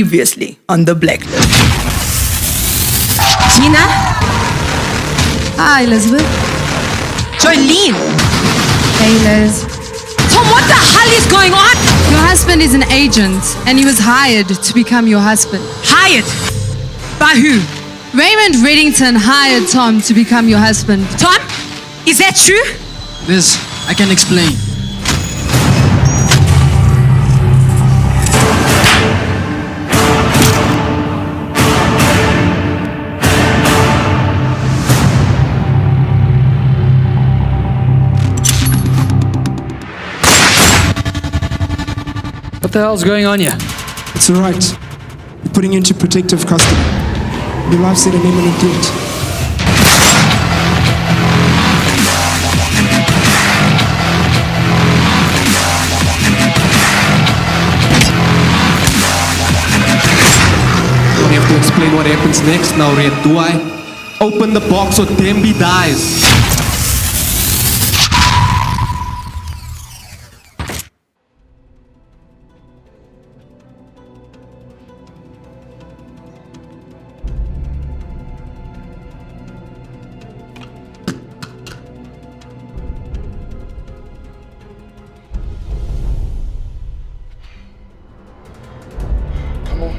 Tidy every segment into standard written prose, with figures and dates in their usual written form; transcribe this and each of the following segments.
Previously on the Blacklist. Gina? Hi, Elizabeth. Jolene? Hey, Liz. Tom, what the hell is going on? Your husband is an agent, and he was hired to become your husband. Hired? By who? Raymond Reddington hired Tom to become your husband. Tom? Is that true? Liz, I can explain. What the hell's going on here? It's alright. We're putting you into protective custody. Your life's at an imminent threat. Don't have to explain what happens next now, Red, do I? Open the box or Demby dies. Come on.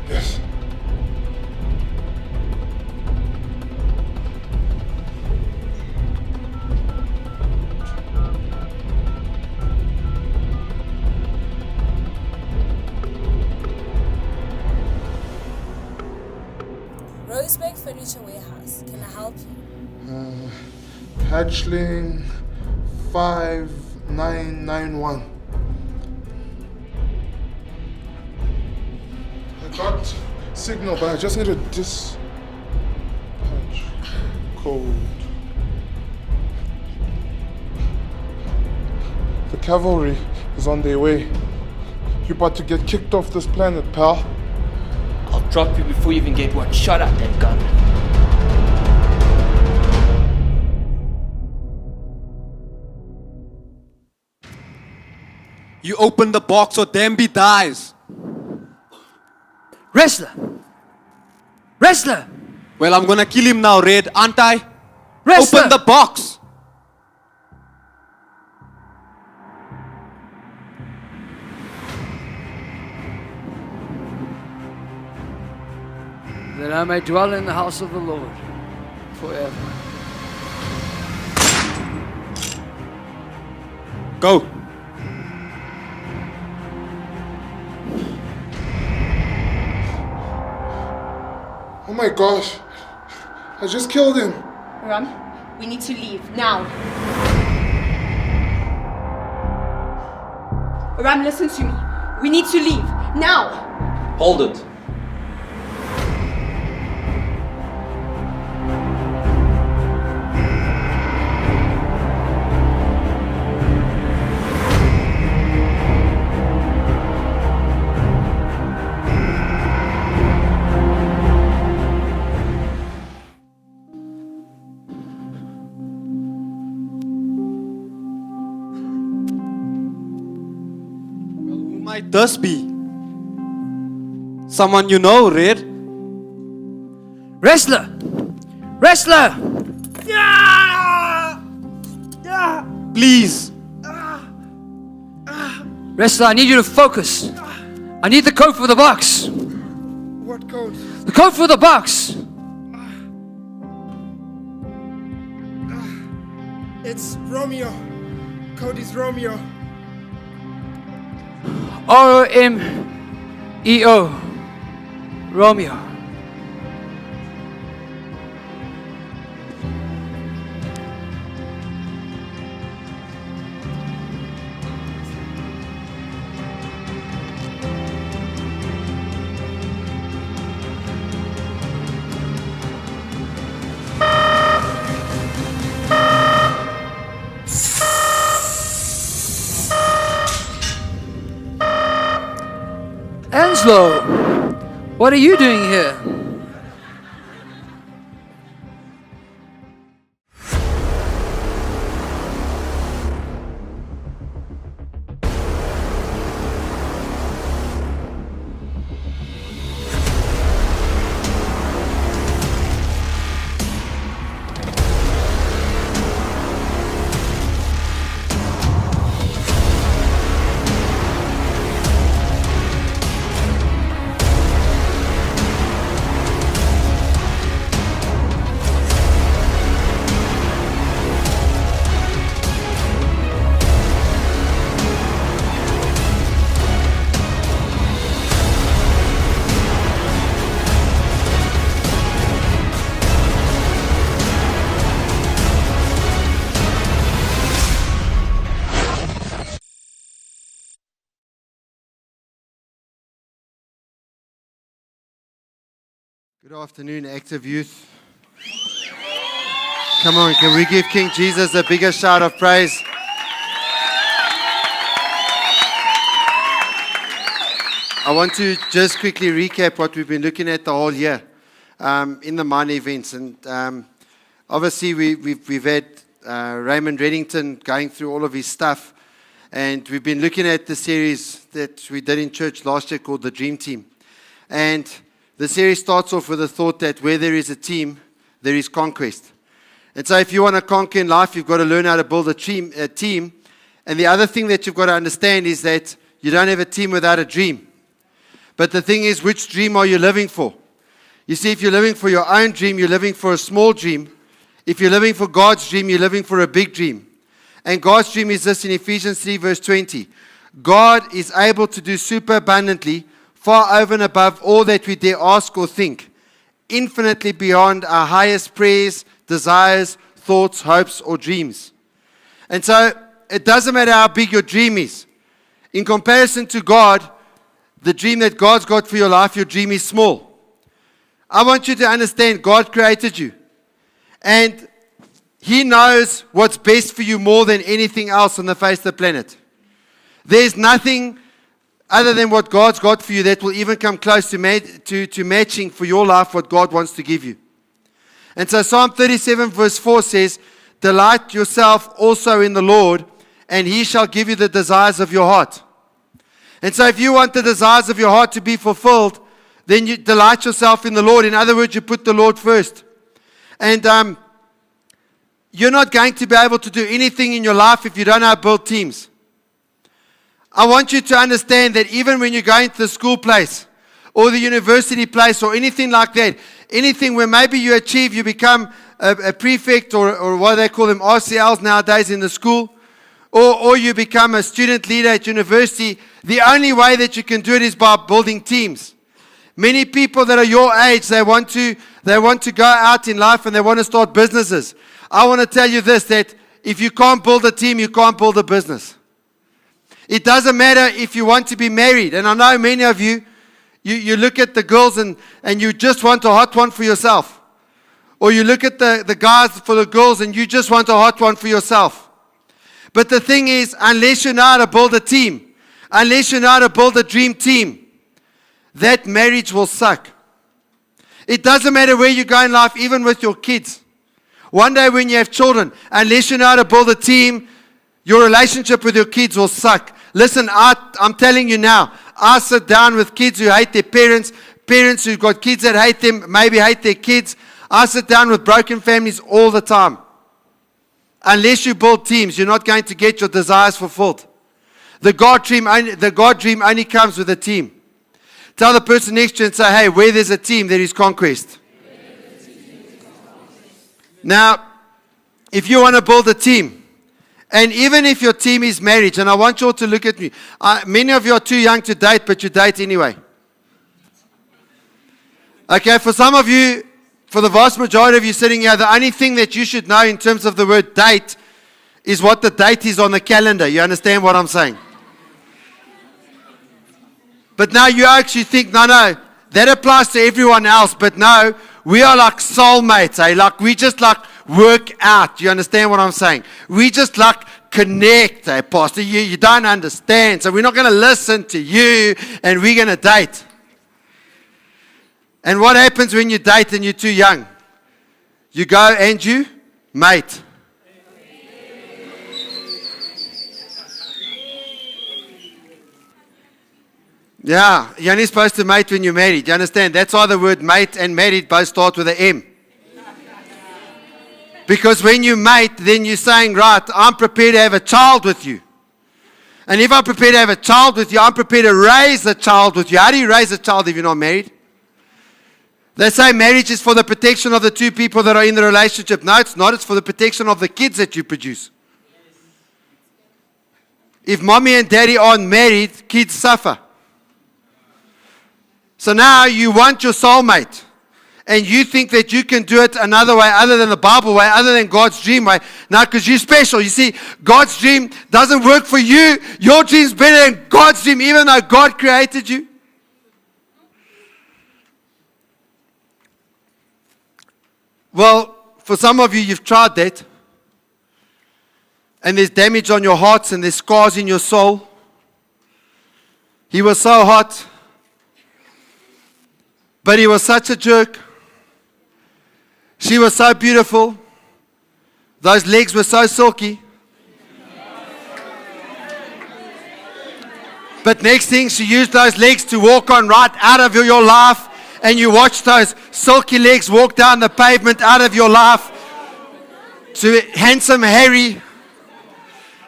Yes. Rosebeck Furniture Warehouse. Can I help you? Hatchling 5991. I got signal, but I just need a dispatch code. The cavalry is on their way. You're about to get kicked off this planet, pal. I'll drop you before you even get one shot at that gun. You open the box or Demby dies. Wrestler! Wrestler! Well, I'm gonna kill him now, Red, aren't I? Wrestler! Open the box! That I may dwell in the house of the Lord forever. Go. Oh my gosh. I just killed him. Ram, we need to leave now. Ram, listen to me. We need to leave now. Hold it. Who might this be? Someone you know, Red? Wrestler! Wrestler! Please. Wrestler, I need you to focus. I need the code for the box. What code? The code for the box. It's Romeo. Code is Romeo. ROMEO. Romeo. Anslo, what are you doing here? Good afternoon, active youth. Come on, can we give King Jesus a bigger shout of praise? I want to just quickly recap what we've been looking at the whole year in the minor events. And obviously we've had Raymond Reddington going through all of his stuff. And we've been looking at the series that we did in church last year called The Dream Team. And the series starts off with the thought that where there is a team, there is conquest. And so if you want to conquer in life, you've got to learn how to build a team. And the other thing that you've got to understand is that you don't have a team without a dream. But the thing is, which dream are you living for? You see, if you're living for your own dream, you're living for a small dream. If you're living for God's dream, you're living for a big dream. And God's dream is this in Ephesians 3 verse 20. God is able to do super abundantly, far over and above all that we dare ask or think, infinitely beyond our highest prayers, desires, thoughts, hopes, or dreams. And so, it doesn't matter how big your dream is. In comparison to God, the dream that God's got for your life, your dream is small. I want you to understand God created you. And He knows what's best for you more than anything else on the face of the planet. There's nothing other than what God's got for you that will even come close to matching for your life what God wants to give you. And so Psalm 37 verse 4 says, delight yourself also in the Lord, and He shall give you the desires of your heart. And so if you want the desires of your heart to be fulfilled, then you delight yourself in the Lord. In other words, you put the Lord first. And you're not going to be able to do anything in your life if you don't know how to build teams. I want you to understand that even when you're going to the school place or the university place or anything like that, anything where maybe you achieve, you become a prefect or what they call them, RCLs nowadays in the school, or you become a student leader at university, the only way that you can do it is by building teams. Many people that are your age, they want to go out in life and they want to start businesses. I want to tell you this, that if you can't build a team, you can't build a business. It doesn't matter if you want to be married. And I know many of you look at the girls and you just want a hot one for yourself. Or you look at the guys for the girls and you just want a hot one for yourself. But the thing is, unless you know how to build a team, unless you know how to build a dream team, that marriage will suck. It doesn't matter where you go in life, even with your kids. One day when you have children, unless you know how to build a team, your relationship with your kids will suck. Listen, I'm telling you now, I sit down with kids who hate their parents, parents who've got kids that hate them, maybe hate their kids. I sit down with broken families all the time. Unless you build teams, you're not going to get your desires fulfilled. The God dream only comes with a team. Tell the person next to you and say, hey, where there's a team, there is conquest. Now, if you want to build a team, and even if your team is marriage, and I want you all to look at me. Many of you are too young to date, but you date anyway. Okay, for some of you, for the vast majority of you sitting here, the only thing that you should know in terms of the word date is what the date is on the calendar. You understand what I'm saying? But now you actually think, no, that applies to everyone else. But no, we are like soulmates. Like we just like work out. You understand what I'm saying? We just like connect, Pastor. You don't understand. So we're not going to listen to you and we're going to date. And what happens when you date and you're too young? You go and you mate. Yeah, you're only supposed to mate when you're married. You understand? That's why the word mate and married both start with an M. Because when you mate, then you're saying, right, I'm prepared to have a child with you. And if I'm prepared to have a child with you, I'm prepared to raise a child with you. How do you raise a child if you're not married? They say marriage is for the protection of the two people that are in the relationship. No, it's not. It's for the protection of the kids that you produce. If mommy and daddy aren't married, kids suffer. So now you want your soulmate. And you think that you can do it another way other than the Bible way, other than God's dream way. Now, because you're special. You see, God's dream doesn't work for you. Your dream's better than God's dream, even though God created you. Well, for some of you, you've tried that. And there's damage on your hearts and there's scars in your soul. He was so hot, but he was such a jerk. She was so beautiful. Those legs were so silky. But next thing, she used those legs to walk on right out of your life. And you watch those silky legs walk down the pavement out of your life to handsome Harry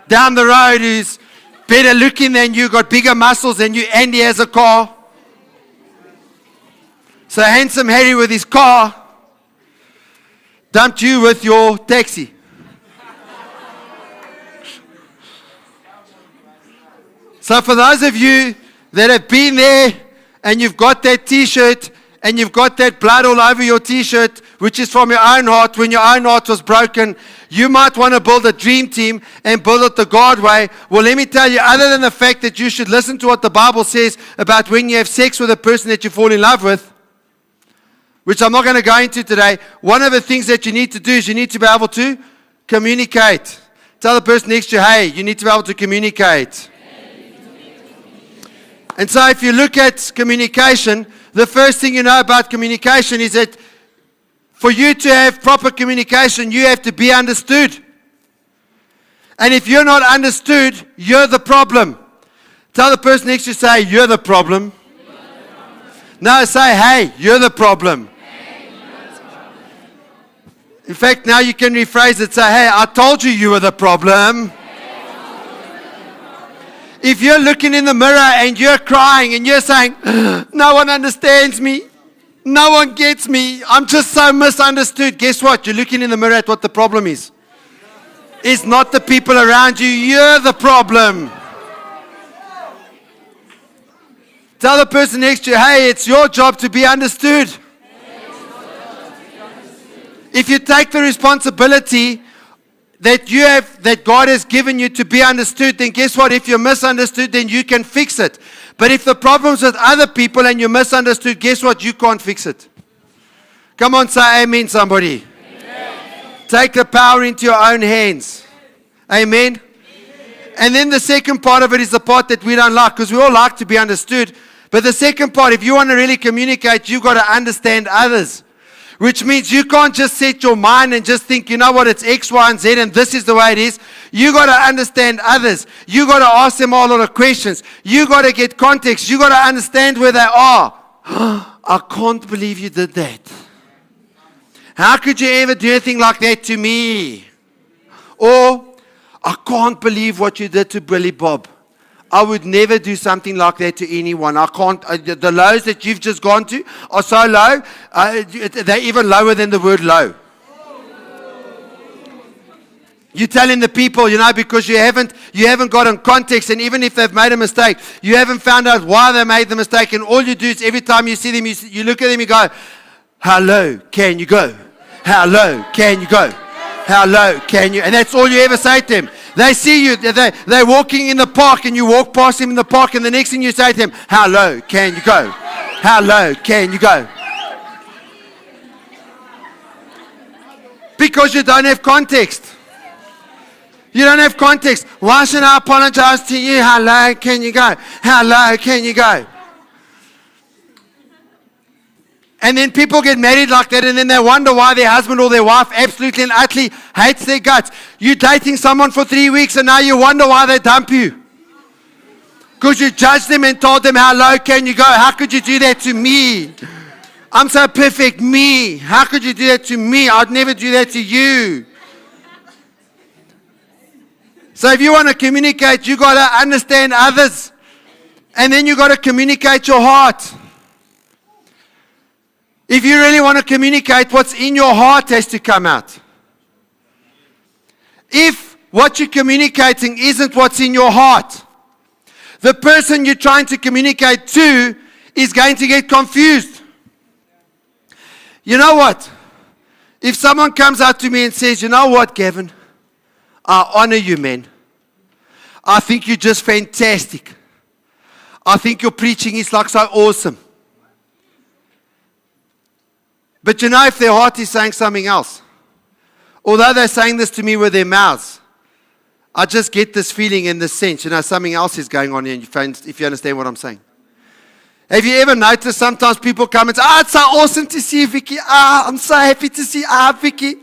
down the road who's better looking than you, got bigger muscles than you, and he has a car. So handsome Harry with his car dumped you with your taxi. So for those of you that have been there and you've got that t-shirt and you've got that blood all over your t-shirt, which is from your own heart, when your own heart was broken, you might want to build a dream team and build it the God way. Well, let me tell you, other than the fact that you should listen to what the Bible says about when you have sex with a person that you fall in love with, which I'm not going to go into today, one of the things that you need to do is you need to be able to communicate. Tell the person next to you, hey, you need to be able to communicate. And so if you look at communication, the first thing you know about communication is that for you to have proper communication, you have to be understood. And if you're not understood, you're the problem. Tell the person next to you, say, you're the problem. No, say, hey, you're the problem. In fact, now you can rephrase it, say, hey, I told you you were the problem. If you're looking in the mirror and you're crying and you're saying, no one understands me, no one gets me, I'm just so misunderstood, guess what? You're looking in the mirror at what the problem is. It's not the people around you, you're the problem. Tell the person next to you, hey, it's your job to be understood. If you take the responsibility that God has given you to be understood, then guess what? If you're misunderstood, then you can fix it. But if the problem's with other people and you're misunderstood, guess what? You can't fix it. Come on, say amen, somebody. Amen. Take the power into your own hands. Amen. And then the second part of it is the part that we don't like, because we all like to be understood. But the second part, if you want to really communicate, you've got to understand others. Which means you can't just set your mind and just think, you know what, it's X, Y, and Z, and this is the way it is. You got to understand others. You got to ask them all a lot of questions. You got to get context. You got to understand where they are. I can't believe you did that. How could you ever do anything like that to me? Or, I can't believe what you did to Billy Bob. I would never do something like that to anyone. I can't. The lows that you've just gone to are so low, they're even lower than the word low. You're telling the people, you know, because you haven't gotten context, and even if they've made a mistake, you haven't found out why they made the mistake, and all you do is every time you see them, you look at them, you go, how low can you go? How low can you go? How low can you? And that's all you ever say to them. They see you, they're walking in the park, and you walk past them in the park, and the next thing you say to them, how low can you go? How low can you go? Because you don't have context. You don't have context. Why should I apologize to you? How low can you go? How low can you go? And then people get married like that, and then they wonder why their husband or their wife absolutely and utterly hates their guts. You're dating someone for 3 weeks, and now you wonder why they dump you. Because you judged them and told them, how low can you go? How could you do that to me? I'm so perfect, me. How could you do that to me? I'd never do that to you. So if you want to communicate, you got to understand others. And then you got to communicate your heart. If you really want to communicate, what's in your heart has to come out. If what you're communicating isn't what's in your heart, the person you're trying to communicate to is going to get confused. You know what? If someone comes out to me and says, you know what, Gavin? I honor you, man. I think you're just fantastic. I think your preaching is like so awesome. But you know, if their heart is saying something else, although they're saying this to me with their mouths, I just get this feeling in this sense, something else is going on here, if you understand what I'm saying. Have you ever noticed sometimes people come and say, it's so awesome to see you, Vicky. I'm so happy to see you, Vicky.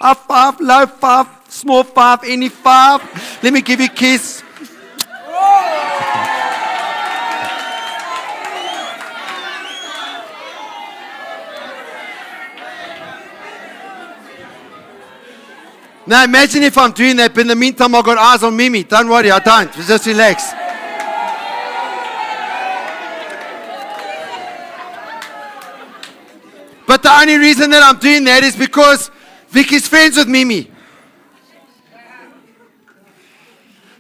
High five, low five, small five, any five. Let me give you a kiss. Now imagine if I'm doing that, but in the meantime I've got eyes on Mimi. Don't worry, I don't. Just relax. But the only reason that I'm doing that is because Vicky's friends with Mimi.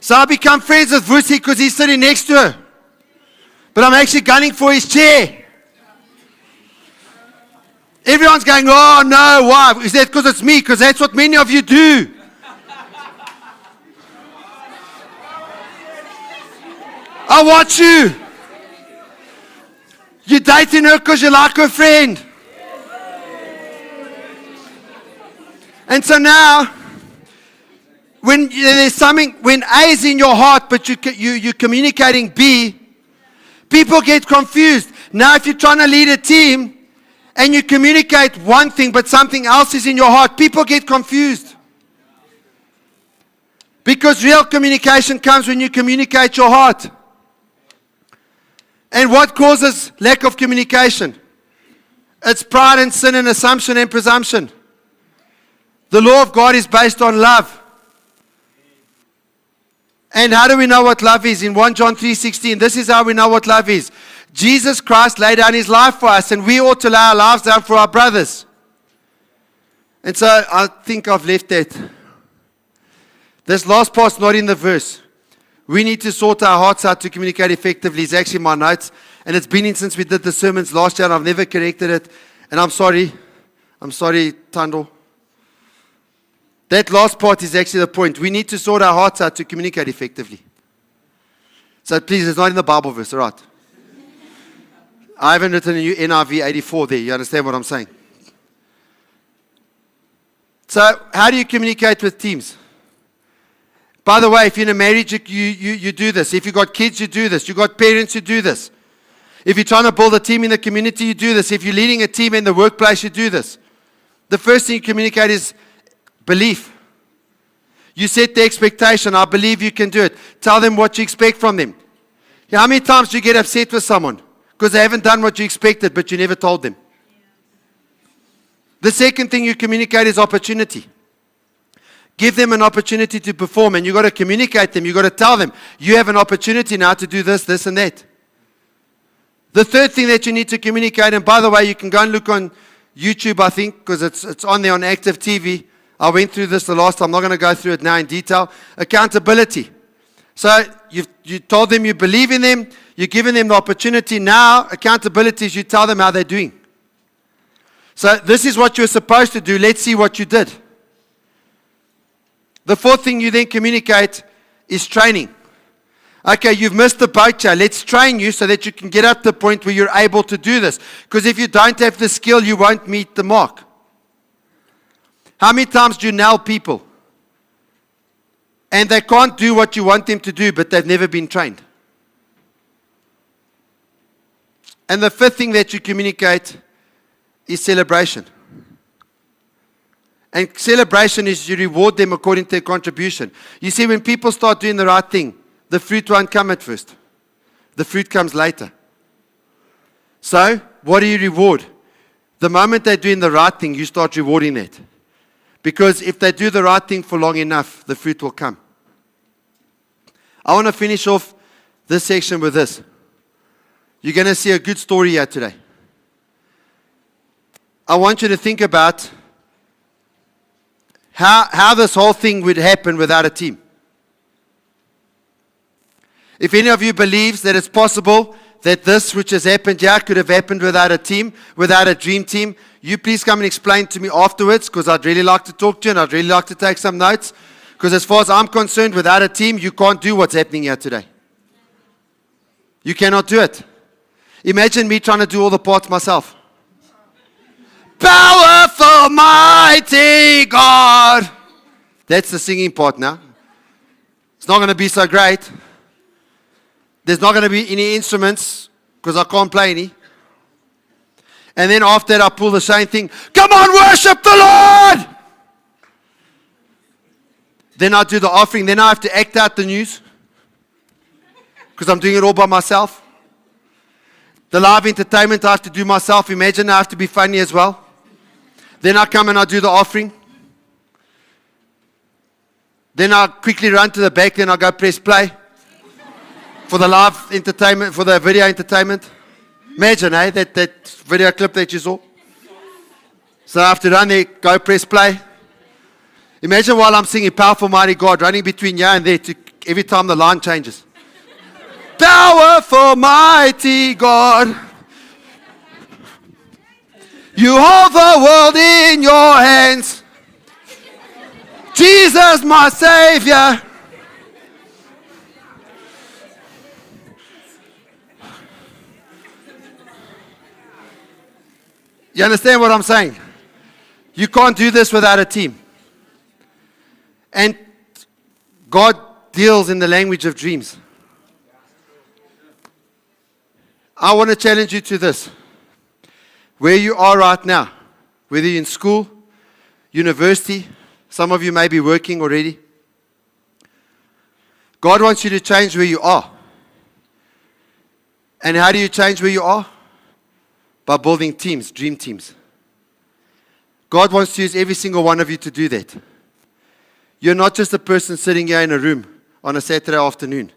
So I become friends with Vusi because he's sitting next to her. But I'm actually gunning for his chair. Everyone's going, oh no, why? Is that because it's me? Because that's what many of you do. I watch you. You're dating her because you like her friend. And so now, when there's something, when A is in your heart, but you're communicating B, people get confused. Now if you're trying to lead a team, and you communicate one thing, but something else is in your heart, people get confused. Because real communication comes when you communicate your heart. And what causes lack of communication? It's pride and sin and assumption and presumption. The law of God is based on love. And how do we know what love is? In 1 John 3:16, this is how we know what love is. Jesus Christ laid down his life for us, and we ought to lay our lives down for our brothers. And so I think I've left that. This last part's not in the verse. We need to sort our hearts out to communicate effectively. It's actually my notes, and it's been in since we did the sermons last year, and I've never corrected it. And I'm sorry. I'm sorry, Tandel. That last part is actually the point. We need to sort our hearts out to communicate effectively. So please, it's not in the Bible verse, all right? I haven't written a new NIV 84 there. You understand what I'm saying? So how do you communicate with teams? By the way, if you're in a marriage, you do this. If you've got kids, you do this. You've got parents, you do this. If you're trying to build a team in the community, you do this. If you're leading a team in the workplace, you do this. The first thing you communicate is belief. You set the expectation. I believe you can do it. Tell them what you expect from them. How many times do you get upset with someone? Because they haven't done what you expected, but you never told them. The second thing you communicate is opportunity. Give them an opportunity to perform, and you've got to communicate them. You've got to tell them, you have an opportunity now to do this, this, and that. The third thing that you need to communicate, and by the way, you can go and look on YouTube, I think, because it's on there on Active TV. I went through this the last time. I'm not going to go through it now in detail. Accountability. So you told them you believe in them. You're giving them the opportunity. Now, accountability is you tell them how they're doing. So this is what you're supposed to do. Let's see what you did. The fourth thing you then communicate is training. Okay, you've missed the boat here. Let's train you so that you can get up to the point where you're able to do this. Because if you don't have the skill, you won't meet the mark. How many times do you nail people? And they can't do what you want them to do, but they've never been trained. And the fifth thing that you communicate is celebration. And celebration is you reward them according to their contribution. You see, when people start doing the right thing, the fruit won't come at first. The fruit comes later. So, what do you reward? The moment they're doing the right thing, you start rewarding that. Because if they do the right thing for long enough, the fruit will come. I want to finish off this section with this. You're going to see a good story here today. I want you to think about how this whole thing would happen without a team. If any of you believes that it's possible that this which has happened here could have happened without a team, without a dream team, you please come and explain to me afterwards, because I'd really like to talk to you and I'd really like to take some notes. Because as far as I'm concerned, without a team, you can't do what's happening here today. You cannot do it. Imagine me trying to do all the parts myself. Powerful, mighty God. That's the singing part now. It's not going to be so great. There's not going to be any instruments because I can't play any. And then after that, I pull the same thing. Come on, worship the Lord. Then I do the offering. Then I have to act out the news because I'm doing it all by myself. The live entertainment I have to do myself. Imagine I have to be funny as well. Then I come and I do the offering. Then I quickly run to the back. Then I go press play for the live entertainment, for the video entertainment. Imagine, that video clip that you saw. So I have to run there, go press play. Imagine while I'm singing Powerful Mighty God, running between here and there every time the line changes. Powerful Mighty God, you hold the world in your hands. Jesus, my Savior. You understand what I'm saying? You can't do this without a team. And God deals in the language of dreams. I want to challenge you to this. Where you are right now, whether you're in school, university, some of you may be working already. God wants you to change where you are. And how do you change where you are? By building teams, dream teams. God wants to use every single one of you to do that. You're not just a person sitting here in a room on a Saturday afternoon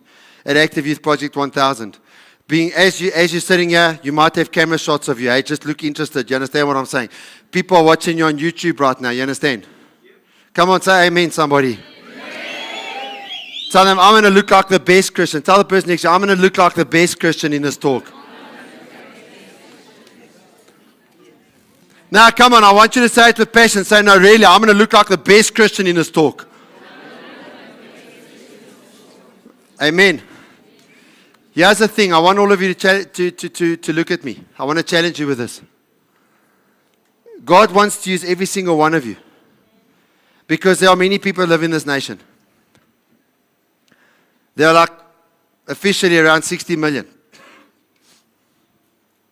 at Active Youth Project 1000. As you're sitting here, you might have camera shots of you. Hey, just look interested. You understand what I'm saying? People are watching you on YouTube right now. You understand? Come on, say amen, somebody. Amen. Tell them, I'm going to look like the best Christian. Tell the person next to you, I'm going to look like the best Christian in this talk. Now, come on, I want you to say it with passion. Say, no, really, I'm going to look like the best Christian in this talk. Amen. Here's the thing. I want all of you to look at me. I want to challenge you with this. God wants to use every single one of you because there are many people who live in this nation. There are like officially around 60 million.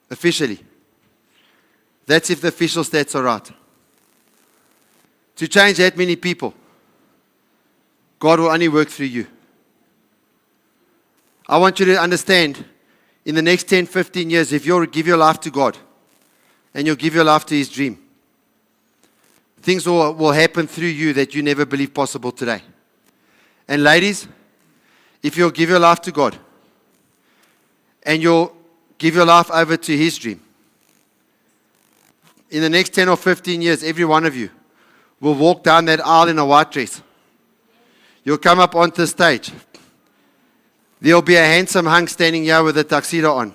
Officially. That's if the official stats are right. To change that many people, God will only work through you. I want you to understand, in the next 10, 15 years, if you'll give your life to God, and you'll give your life to His dream, things will happen through you that you never believed possible today. And ladies, if you'll give your life to God, and you'll give your life over to His dream, in the next 10 or 15 years, every one of you will walk down that aisle in a white dress. You'll come up onto the stage. There'll be a handsome hunk standing here with a tuxedo on.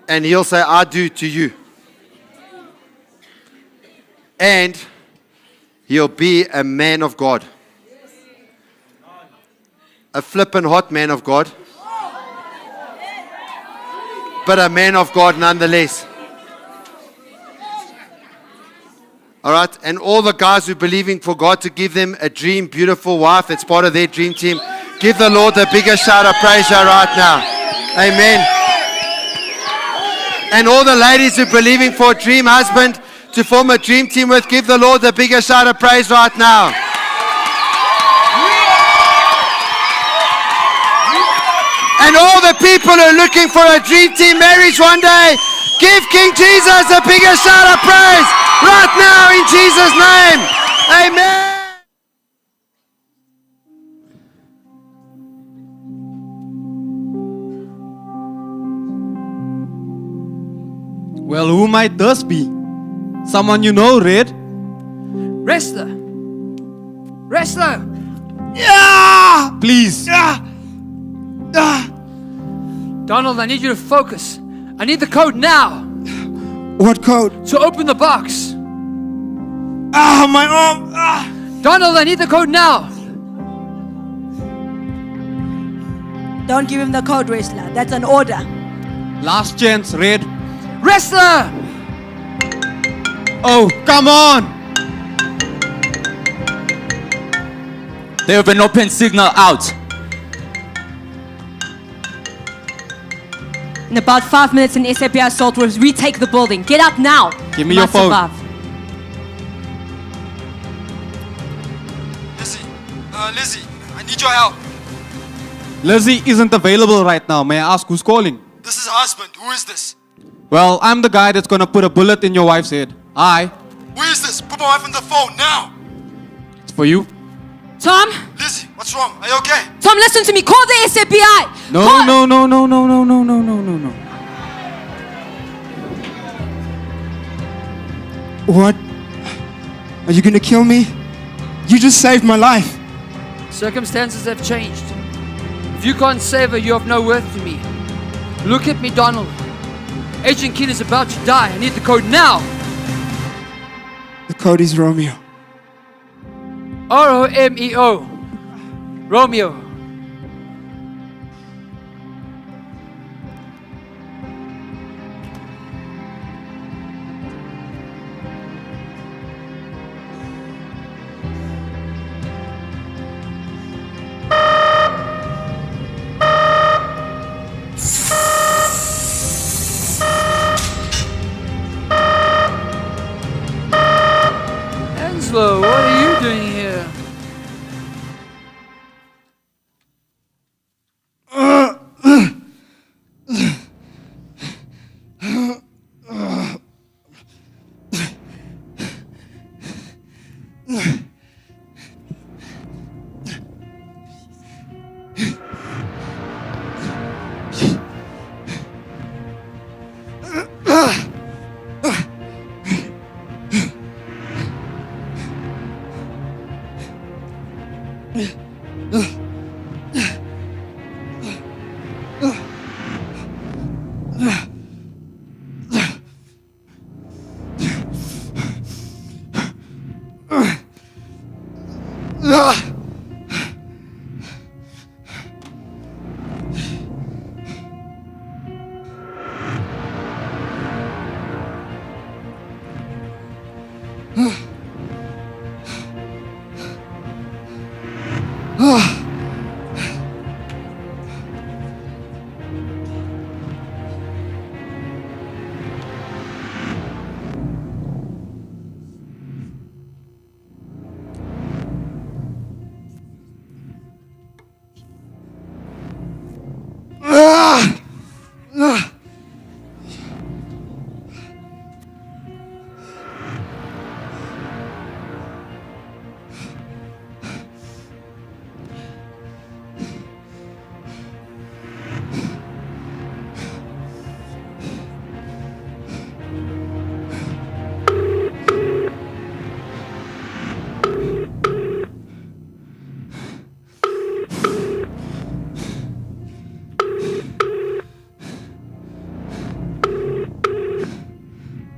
And he'll say, I do to you. And he'll be a man of God. A flippin' hot man of God. But a man of God nonetheless. All right, and all the guys who are believing for God to give them a dream, beautiful wife that's part of their dream team, give the Lord the biggest shout of praise right now. Amen. And all the ladies who are believing for a dream husband to form a dream team with, give the Lord the biggest shout of praise right now. And all the people who are looking for a dream team marriage one day, give King Jesus the biggest shout of praise right now in Jesus' name. Amen. Well, who might this be? Someone you know, Red? Wrestler. Wrestler. Yeah! Please. Yeah. Donald, I need you to focus. I need the code now What code? to open the box. My arm. Donald, I need the code now. Don't give him the code, wrestler. That's an order. Last chance, Red. Wrestler! Oh, come on! They have an open signal out. In about 5 minutes, an SAPI assault will retake the building. Get up now. Give me You your might phone. survive. Lizzie, I need your help. Lizzie isn't available right now. May I ask who's calling? This is her husband. Who is this? Well, I'm the guy that's gonna put a bullet in your wife's head. Hi, Who is this? Put my wife on the phone now. it's for you. Tom? Lizzie, what's wrong? Are you okay? Tom, listen to me. Call the SAPI. No, Call- no, no, no, no, no, no, no, no, no, no. What? Are you gonna kill me? You just saved my life. Circumstances have changed. If you can't save her, you have no worth to me. Look at me, Donald. Agent Kidd is about to die. I need the code now. The code is Romeo. Romeo. Romeo. Anslo, what are you doing here?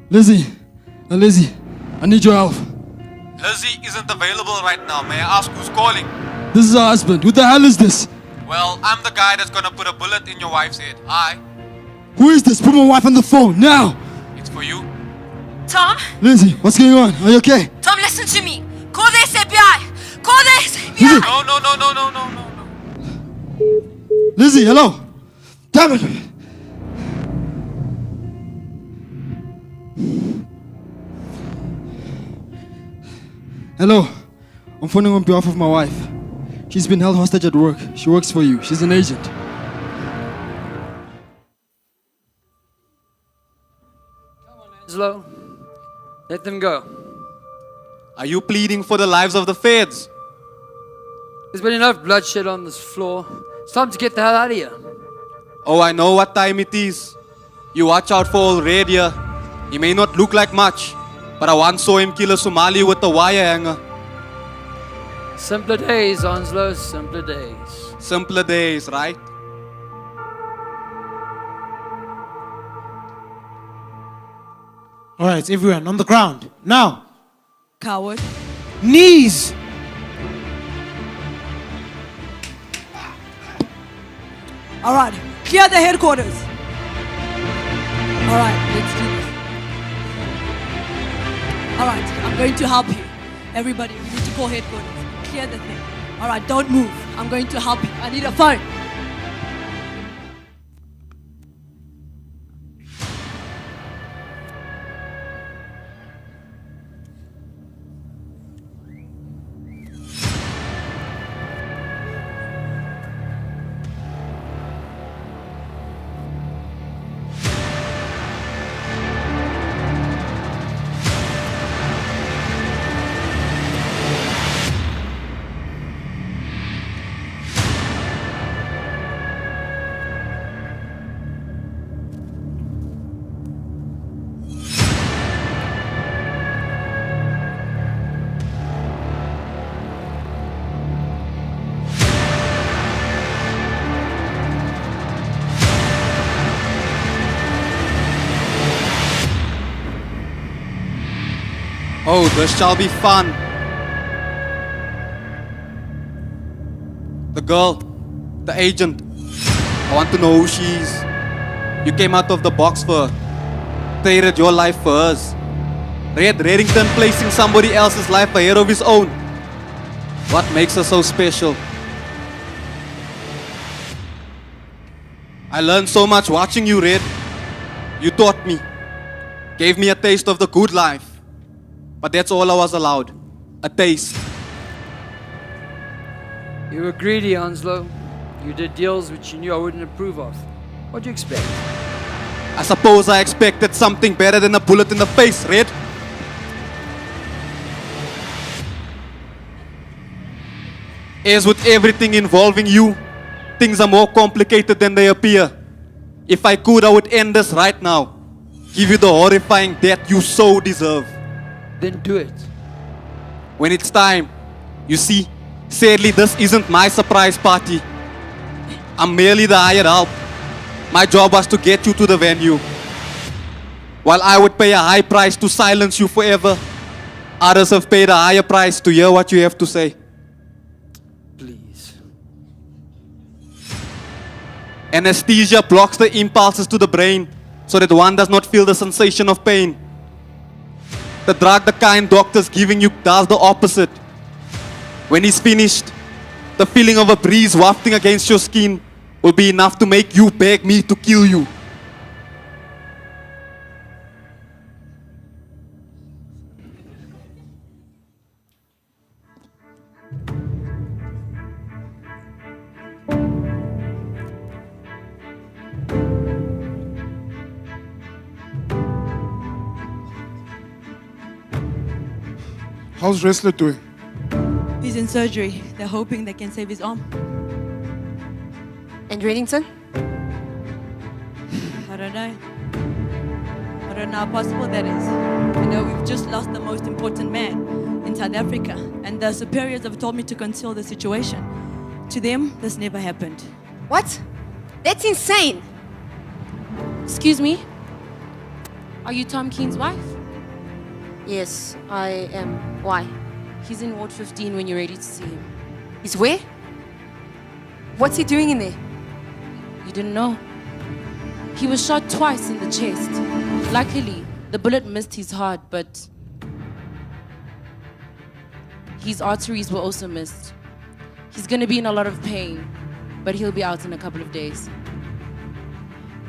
Lizzie, I need your help. Lizzie isn't available right now. May I ask who's calling? This is her husband. Who the hell is this? Well, I'm the guy that's gonna put a bullet in your wife's head. Hi, Who is this? Put my wife on the phone now. it's for you. Tom? Lizzie, what's going on? Are you okay? Tom, listen to me. Call the SAPI. Call the SAPI. No, no, no, no, no, no, no, no. Lizzie, hello. Damn it. Hello. I'm phoning on behalf of my wife. She's been held hostage at work. She works for you. She's an agent. Anslo, let them go. Are you pleading for the lives of the feds? There's been enough bloodshed on this floor. It's time to get the hell out of here. Oh, I know what time it is. You watch out for old Red here. He may not look like much, but I once saw him kill a Somali with a wire hanger. Simpler days, Anslo, simpler days. Simpler days, right? All right, everyone on the ground. Now. Coward. Knees. All right, clear the headquarters. All right, let's Alright, I'm going to help you. Everybody, we need to call headquarters. Clear the thing. Alright, don't move. I'm going to help you. I need a phone. Oh, this shall be fun. The girl, the agent. I want to know who she is. You came out of the box for her. Traded your life for hers. Red Reddington placing somebody else's life ahead of his own. What makes her so special? I learned so much watching you, Red. You taught me. Gave me a taste of the good life. But that's all I was allowed. A taste. You were greedy, Anslo. You did deals which you knew I wouldn't approve of. What'd you expect? I suppose I expected something better than a bullet in the face, Red. As with everything involving you, things are more complicated than they appear. If I could, I would end this right now. Give you the horrifying death you so deserve. Then do it. When it's time. You see, sadly this isn't my surprise party. I'm merely the hired help. My job was to get you to the venue. While I would pay a high price to silence you forever, others have paid a higher price to hear what you have to say. Please. Anesthesia blocks the impulses to the brain so that one does not feel the sensation of pain. The drug the kind doctor's giving you does the opposite. When he's finished, the feeling of a breeze wafting against your skin will be enough to make you beg me to kill you. How's Wrestler doing? He's in surgery. They're hoping they can save his arm. And Reddington? I don't know. I don't know how possible that is. You know, we've just lost the most important man in South Africa, and the superiors have told me to conceal the situation. To them, this never happened. What? That's insane! Excuse me? Are you Tom Keen's wife? Yes, I am. Why? He's in Ward 15 when you're ready to see him. He's where? What's he doing in there? You didn't know? He was shot twice in the chest. Luckily, the bullet missed his heart, but his arteries were also missed. He's gonna be in a lot of pain, but he'll be out in a couple of days.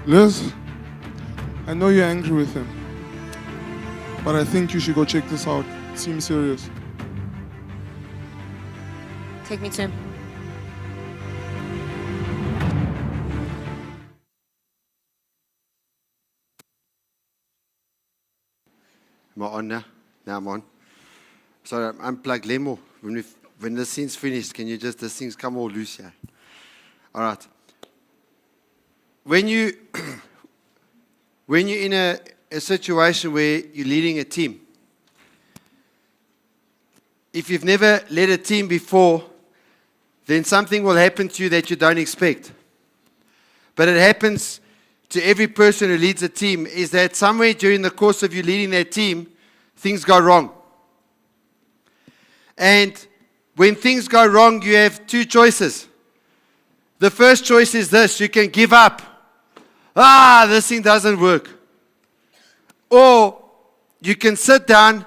Liz, I know you're angry with him, but I think you should go check this out. It seems serious. Take me to him. Am I on now? Now I'm on. Sorry, unplug Lemo. When the scene's finished, can you just, the things come all loose here? All right. When you're in a situation where you're leading a team, if you've never led a team before, then something will happen to you that you don't expect. But it happens to every person who leads a team, is that somewhere during the course of you leading that team, things go wrong. And when things go wrong, you have two choices. The first choice is this: you can give up. This thing doesn't work. Or you can sit down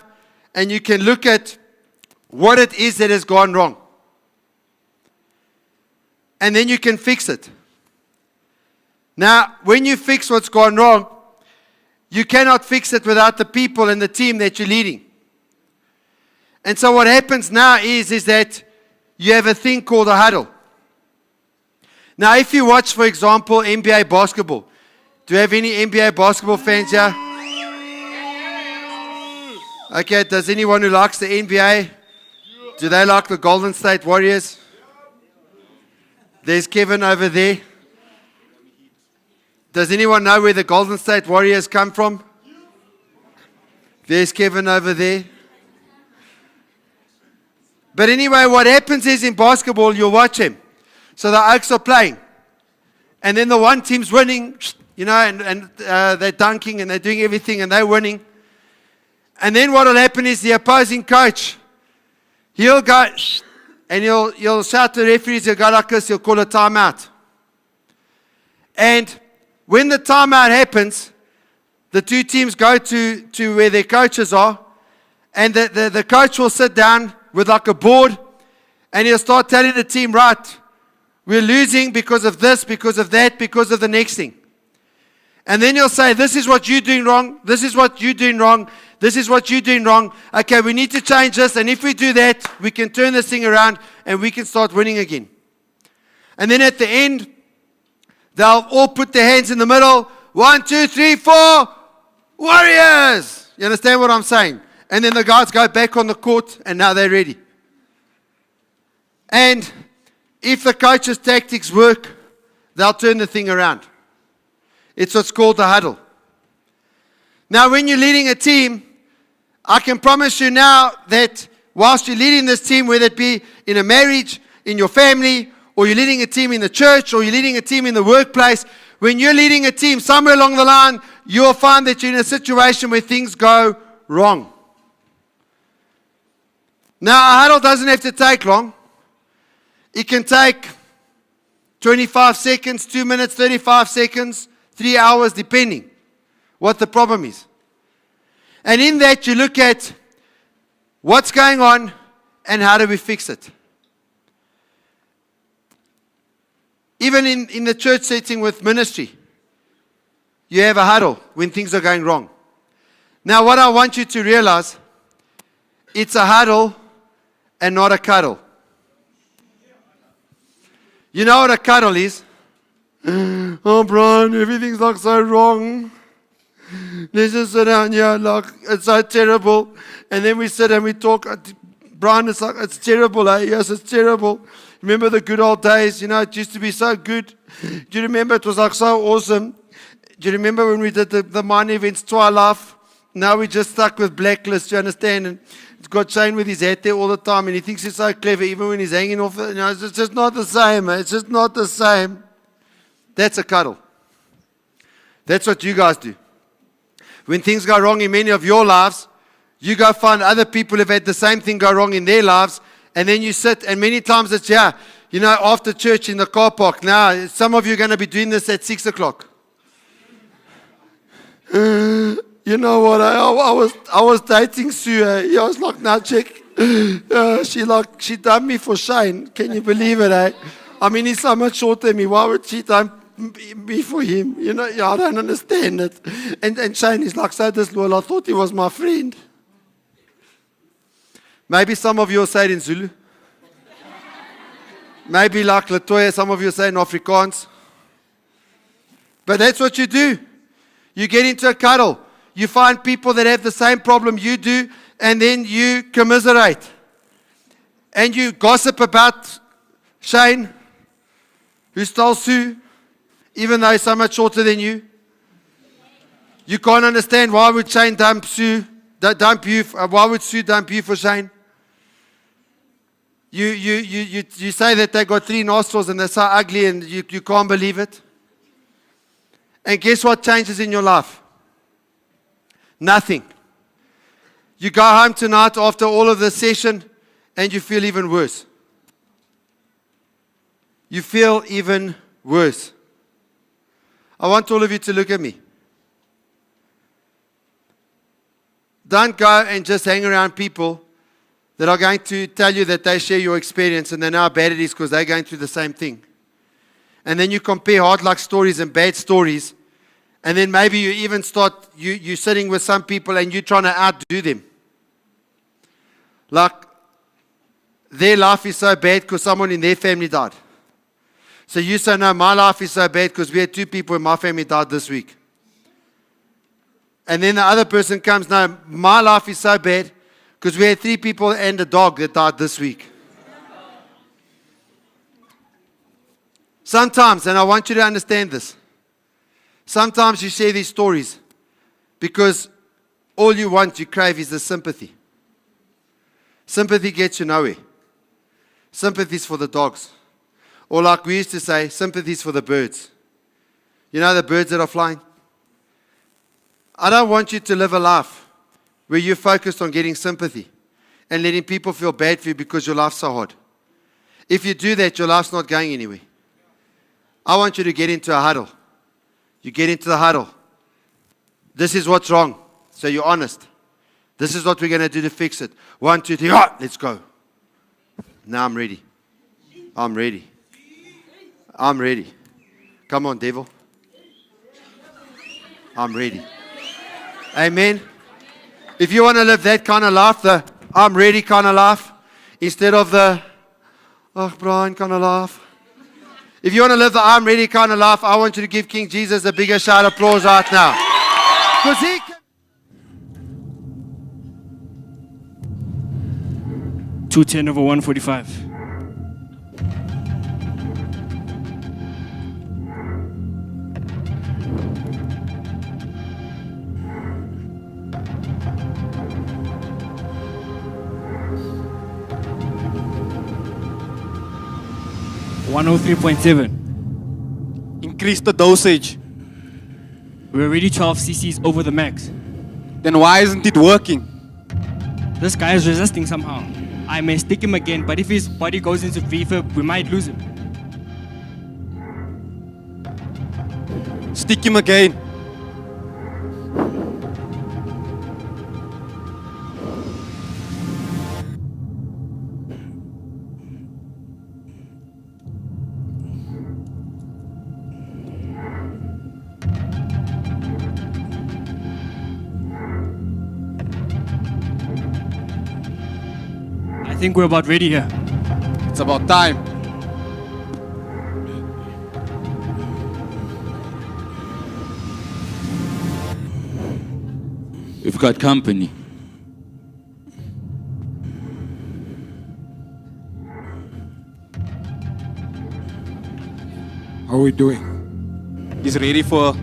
and you can look at what it is that has gone wrong. And then you can fix it. Now, when you fix what's gone wrong, you cannot fix it without the people and the team that you're leading. And so what happens now is that you have a thing called a huddle. Now, if you watch, for example, NBA basketball, do you have any NBA basketball fans here? Okay, does anyone who likes the NBA, do they like the Golden State Warriors? There's Kevin over there. Does anyone know where the Golden State Warriors come from? There's Kevin over there. But anyway, what happens is in basketball, you'll watch him. So the Oaks are playing. And then the one team's winning, and they're dunking and they're doing everything and they're winning. And then what will happen is the opposing coach, he'll go, and he'll shout to the referees, he'll go like this, he'll call a timeout. And when the timeout happens, the two teams go to where their coaches are, and the coach will sit down with like a board, and he'll start telling the team, right, we're losing because of this, because of that, because of the next thing. And then he'll say, this is what you're doing wrong, this is what you're doing wrong, this is what you're doing wrong. Okay, we need to change this, and if we do that, we can turn this thing around, and we can start winning again. And then at the end, they'll all put their hands in the middle. 1, 2, 3, 4, Warriors! You understand what I'm saying? And then the guys go back on the court, and now they're ready. And if the coach's tactics work, they'll turn the thing around. It's what's called the huddle. Now, when you're leading a team, I can promise you now that whilst you're leading this team, whether it be in a marriage, in your family, or you're leading a team in the church, or you're leading a team in the workplace, when you're leading a team somewhere along the line, you'll find that you're in a situation where things go wrong. Now, a huddle doesn't have to take long. It can take 25 seconds, 2 minutes, 35 seconds, 3 hours, depending what the problem is. And in that, you look at what's going on and how do we fix it. Even in the church setting with ministry, you have a huddle when things are going wrong. Now, what I want you to realize, it's a huddle and not a cuddle. You know what a cuddle is? Oh, Brian, everything's like so wrong. Let's just sit down here, like it's so terrible. And then we sit and we talk. Brian, it's like, it's terrible, eh? Yes, it's terrible. Remember the good old days? It used to be so good. Do you remember it was like so awesome? Do you remember when we did the minor events twice? Now we're just stuck with Blacklist, you understand? And he's got Shane with his hat there all the time, and he thinks he's so clever, even when he's hanging off it. It's just not the same. It's just not the same. That's a cuddle. That's what you guys do. When things go wrong in many of your lives, you go find other people who've had the same thing go wrong in their lives, and then you sit, and many times it's, after church in the car park. Now, some of you are going to be doing this at 6 o'clock. You know what? I was dating Sue. I was like, now check. She dumped me for Shane. Can you believe it? I mean, he's so much shorter than me. Why would she dump me for him? I don't understand it. And Shane is like so disloyal. I thought he was my friend. Maybe some of you will say it in Zulu. Maybe like Latoya, some of you say in Afrikaans. But that's what you do. You get into a cuddle. You find people that have the same problem you do, and then you commiserate. And you gossip about Shane, who stole Sue, even though he's so much shorter than you. You can't understand why would Shane dump you. Why would Sue dump you for Shane? You say that they got 3 nostrils and they're so ugly and you can't believe it. And guess what changes in your life? Nothing. You go home tonight after all of this session and you feel even worse. You feel even worse. I want all of you to look at me. Don't go and just hang around people that are going to tell you that they share your experience and they know how bad it is because they're going through the same thing. And then you compare hard luck stories and bad stories. And then maybe you even start, you're sitting with some people and you're trying to outdo them. Like, their life is so bad because someone in their family died. So you say, no, my life is so bad because we had 2 people in my family died this week. And then the other person comes, no, my life is so bad because we had 3 people and a dog that died this week. Sometimes, and I want you to understand this, sometimes you share these stories because all you want, you crave is the sympathy. Sympathy gets you nowhere. Sympathy is for the dogs. Or like we used to say, sympathy is for the birds. You know the birds that are flying? I don't want you to live a life where you're focused on getting sympathy and letting people feel bad for you because your life's so hard. If you do that, your life's not going anywhere. I want you to get into a huddle. You get into the huddle. This is what's wrong. So you're honest. This is what we're going to do to fix it. 1, 2, 3, let's go. Now I'm ready. I'm ready. I'm ready. Come on, devil. I'm ready. Amen. If you want to live that kind of life, the I'm ready kind of life, instead of the, oh, Brian kind of life. If you want to live the I'm ready kind of life, I want you to give King Jesus a bigger shout of applause right now. Because he can. 210/145. $103.7. Increase the dosage. We're already 12 cc's over the max. Then why isn't it working? This guy is resisting somehow. I may stick him again, but if his body goes into refurb, we might lose him. Stick him again. I think we're about ready here. It's about time. We've got company. How are we doing? He's ready for...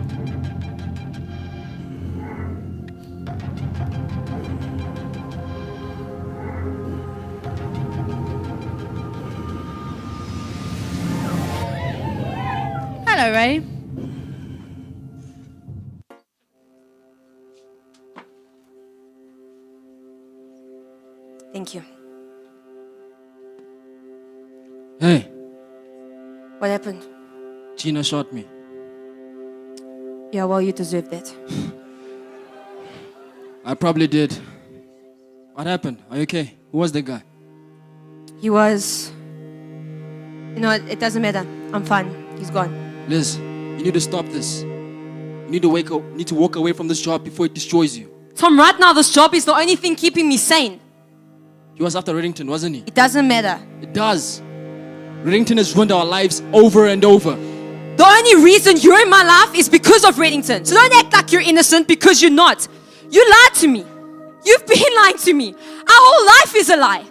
Hello, Ray. Thank you. Hey, What happened? Gina shot me. Yeah, well, you deserve that. I probably did. What happened? Are you okay? Who was the guy? He was... You know, it doesn't matter. I'm fine. He's gone. Liz, you need to stop this. You need to walk away from this job before it destroys you. Tom, right now, this job is the only thing keeping me sane. He was after Reddington, wasn't he? It doesn't matter. It does. Reddington has ruined our lives over and over. The only reason you're in my life is because of Reddington. So don't act like you're innocent because you're not. You lied to me. You've been lying to me. Our whole life is a lie.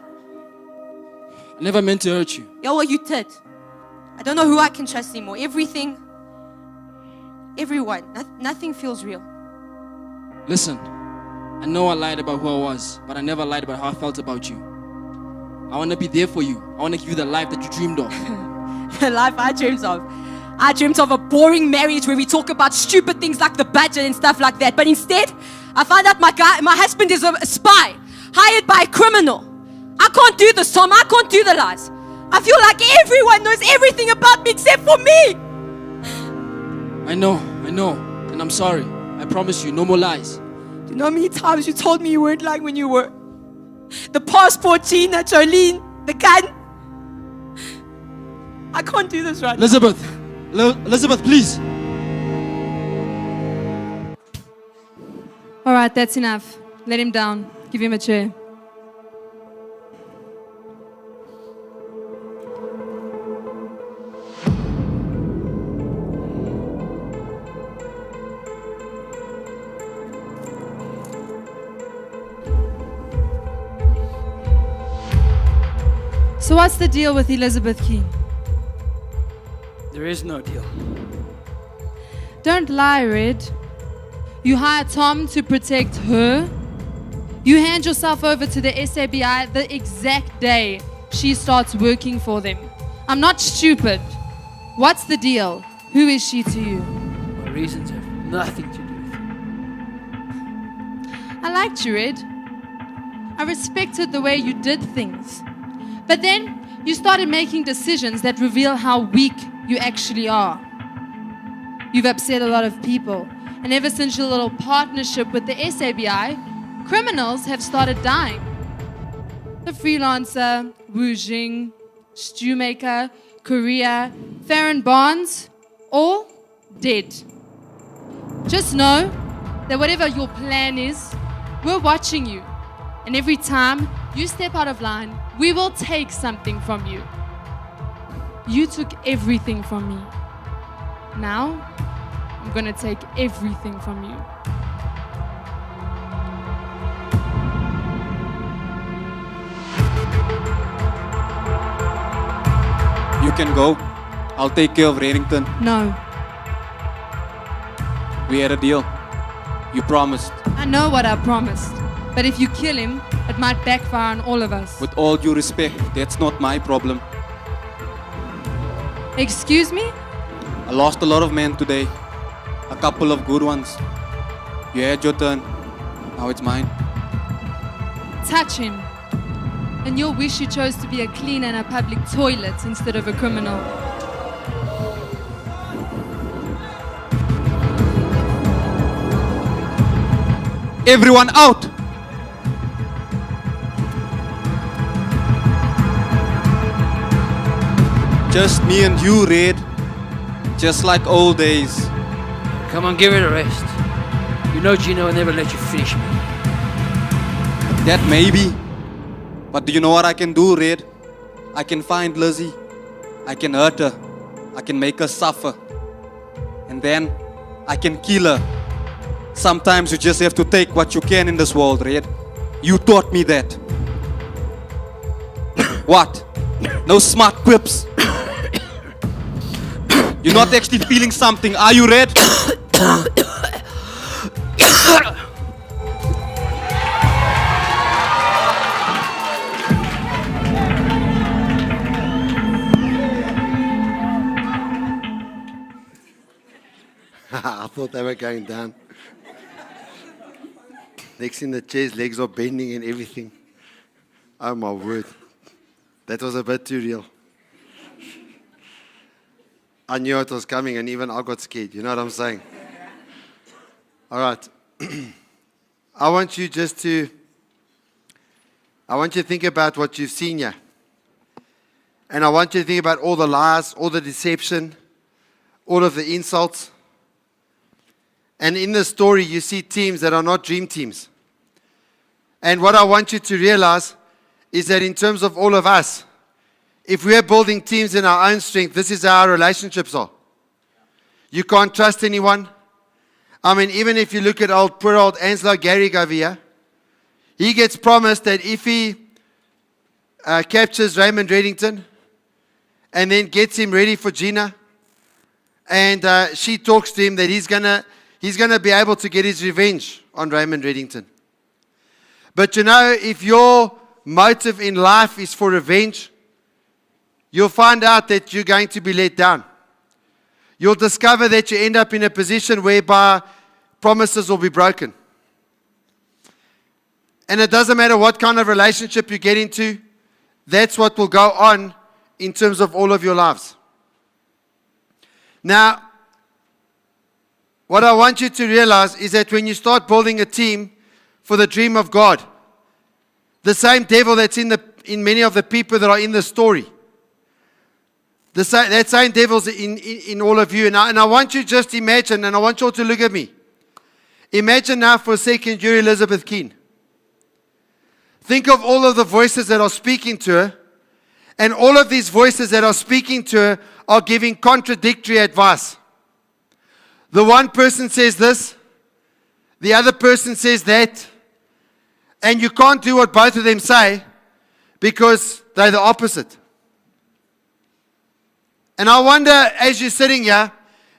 I never meant to hurt you. Yeah, well, you did. I don't know who I can trust anymore. Everyone. Nothing feels real. Listen, I know I lied about who I was, but I never lied about how I felt about you. I want to be there for you. I want to give you the life that you dreamed of. The life I dreamed of. I dreamt of a boring marriage where we talk about stupid things like the budget and stuff like that. But instead, I found out my husband is a spy, hired by a criminal. I can't do this, Tom. I can't do the lies. I feel like everyone knows everything about me except for me. I know. And I'm sorry. I promise you, no more lies. You know how many times you told me you weren't lying when you were? The passport, Gina, Jolene, the gun. I can't do this right Elizabeth, Elizabeth, please. All right, that's enough. Let him down. Give him a chair. So what's the deal with Elizabeth Key? There is no deal. Don't lie, Red. You hire Tom to protect her. You hand yourself over to the SABI the exact day she starts working for them. I'm not stupid. What's the deal? Who is she to you? My reasons have nothing to do with it. I liked you, Red. I respected the way you did things. But then you started making decisions that reveal how weak you actually are. You've upset a lot of people. And ever since your little partnership with the SABI, criminals have started dying. The freelancer, Wu Jing, Stewmaker, Korea, Farron Barnes, all dead. Just know that whatever your plan is, we're watching you. And every time you step out of line, we will take something from you. You took everything from me. Now, I'm gonna take everything from you. You can go. I'll take care of Reddington. No. We had a deal. You promised. I know what I promised. But if you kill him, it might backfire on all of us. With all due respect, that's not my problem. Excuse me? I lost a lot of men today. A couple of good ones. You had your turn. Now it's mine. Touch him. And you'll wish you chose to be a cleaner in a public toilet instead of a criminal. Everyone out! Just me and you, Red. Just like old days. Come on, give it a rest. You know Gino will never let you finish me. That maybe. But do you know what I can do, Red? I can find Lizzie. I can hurt her. I can make her suffer. And then I can kill her. Sometimes you just have to take what you can in this world, Red. You taught me that. What? No smart quips. You're not actually feeling something, are you, Red? I thought they were going down. Next thing, the chair's legs are bending and everything. Oh my word. That was a bit too real. I knew it was coming and even I got scared. You know what I'm saying? All right. I want you to think about what you've seen here. And I want you to think about all the lies, all the deception, all of the insults. And in the story, you see teams that are not dream teams. And what I want you to realize is that in terms of all of us, if we are building teams in our own strength, this is how our relationships are. You can't trust anyone. I mean, even if you look at poor old Anslo Garrick over here, he gets promised that if he captures Raymond Reddington and then gets him ready for Gina, and she talks to him that he's gonna be able to get his revenge on Raymond Reddington. But you know, if your motive in life is for revenge, you'll find out that you're going to be let down. You'll discover that you end up in a position whereby promises will be broken. And it doesn't matter what kind of relationship you get into, that's what will go on in terms of all of your lives. Now, what I want you to realize is that when you start building a team, for the dream of God. The same devil that's in many of the people that are in the story. That same devil's in all of you. And I want you to just imagine, and I want you all to look at me. Imagine now for a second you're Elizabeth Keane. Think of all of the voices that are speaking to her. And all of these voices that are speaking to her are giving contradictory advice. The one person says this, the other person says that, and you can't do what both of them say because they're the opposite. And I wonder, as you're sitting here,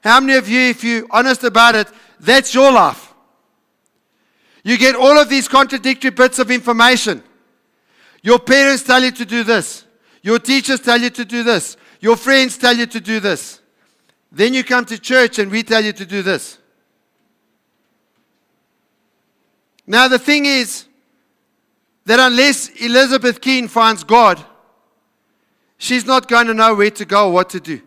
how many of you, if you're honest about it, that's your life? You get all of these contradictory bits of information. Your parents tell you to do this. Your teachers tell you to do this. Your friends tell you to do this. Then you come to church and we tell you to do this. Now the thing is that unless Elizabeth Keane finds God, she's not going to know where to go or what to do.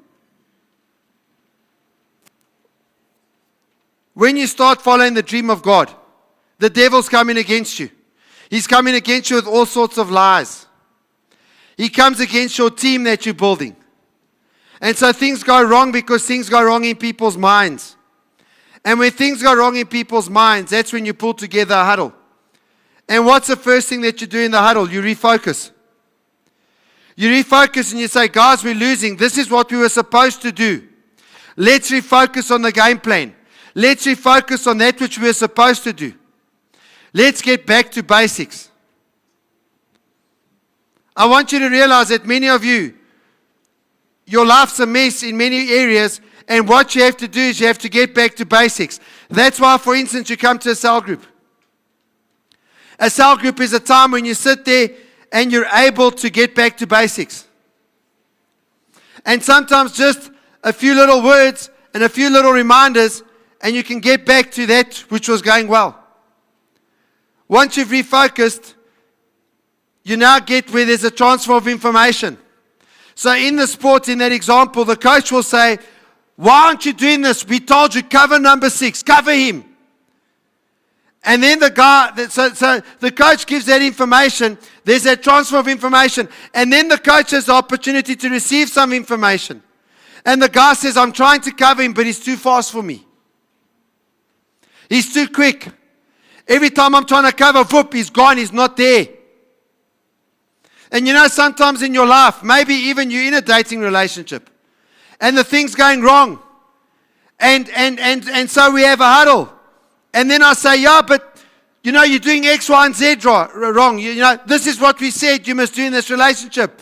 When you start following the dream of God, the devil's coming against you. He's coming against you with all sorts of lies. He comes against your team that you're building. And so things go wrong because things go wrong in people's minds. And when things go wrong in people's minds, that's when you pull together a huddle. And what's the first thing that you do in the huddle? You refocus. You refocus and you say, guys, we're losing. This is what we were supposed to do. Let's refocus on the game plan. Let's refocus on that which we were supposed to do. Let's get back to basics. I want you to realize that many of you, your life's a mess in many areas, and what you have to do is you have to get back to basics. That's why, for instance, you come to a cell group. A cell group is a time when you sit there and you're able to get back to basics. And sometimes just a few little words and a few little reminders, and you can get back to that which was going well. Once you've refocused, you now get where there's a transfer of information. So in the sport, in that example, the coach will say, why aren't you doing this? We told you, cover number 6, cover him. And then the coach gives that information. There's that transfer of information. And then the coach has the opportunity to receive some information. And the guy says, I'm trying to cover him, but he's too fast for me. He's too quick. Every time I'm trying to cover, whoop, he's gone, he's not there. And you know, sometimes in your life, maybe even you're in a dating relationship, and the thing's going wrong. And so we have a huddle. And then I say, yeah, but you know, you're doing X, Y, and Z wrong. You know, this is what we said you must do in this relationship.